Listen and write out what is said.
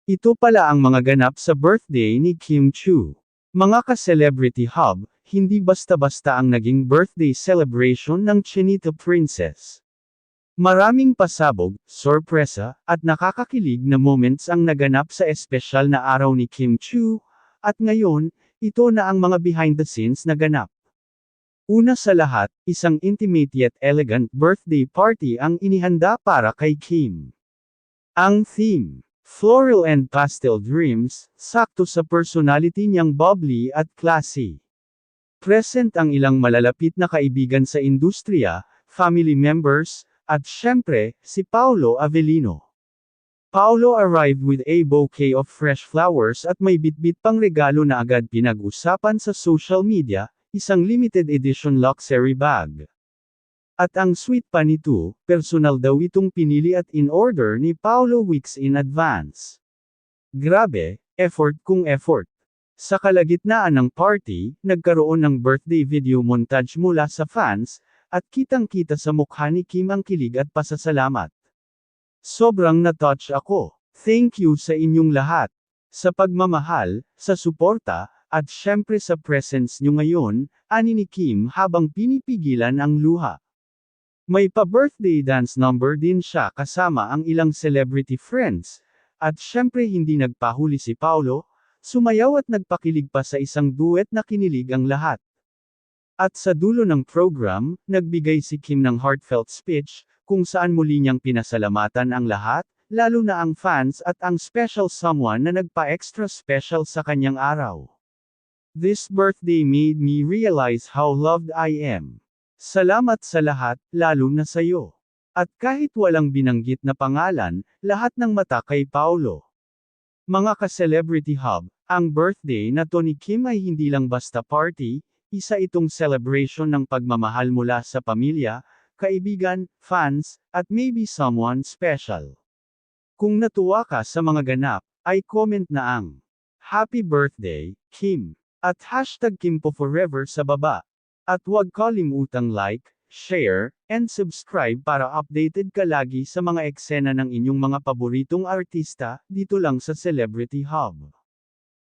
Ito pala ang mga ganap sa birthday ni Kim Chu. Mga ka-celebrity hub, hindi basta-basta ang naging birthday celebration ng Chinita Princess. Maraming pasabog, sorpresa, at nakakakilig na moments ang naganap sa espesyal na araw ni Kim Chu, at ngayon, ito na ang mga behind the scenes na ganap. Una sa lahat, isang intimate yet elegant birthday party ang inihanda para kay Kim. Ang theme, Floral and Pastel Dreams, sakto sa personality niyang bubbly at classy. Present ang ilang malalapit na kaibigan sa industriya, family members, at syempre, si Paolo Avellino. Paolo arrived with a bouquet of fresh flowers at may bitbit pang regalo na agad pinag-usapan sa social media, isang limited edition luxury bag. At ang sweet pa nito, personal daw itong pinili at in-order ni Paolo weeks in advance. Grabe, effort kung effort. Sa kalagitnaan ng party, nagkaroon ng birthday video montage mula sa fans, at kitang-kita sa mukha ni Kim ang kilig at pasasalamat. Sobrang na-touch ako. Thank you sa inyong lahat. Sa pagmamahal, sa suporta, at syempre sa presence nyo ngayon, ani ni Kim habang pinipigilan ang luha. May pa-birthday dance number din siya kasama ang ilang celebrity friends, at syempre hindi nagpahuli si Paolo, sumayaw at nagpakilig pa sa isang duet na kinilig ang lahat. At sa dulo ng program, nagbigay si Kim ng heartfelt speech, kung saan muli niyang pinasalamatan ang lahat, lalo na ang fans at ang special someone na nagpa-extra special sa kanyang araw. This birthday made me realize how loved I am. Salamat sa lahat, lalo na sa'yo. At kahit walang binanggit na pangalan, lahat ng mata kay Paolo. Mga ka-celebrity hub, ang birthday na to ni Kim ay hindi lang basta party, isa itong celebration ng pagmamahal mula sa pamilya, kaibigan, fans, at maybe someone special. Kung natuwa ka sa mga ganap, ay comment na ang Happy Birthday, Kim, at hashtag #KimPoForever sa baba. At huwag kalimutang like, share, and subscribe para updated ka lagi sa mga eksena ng inyong mga paboritong artista, dito lang sa Celebrity Hub.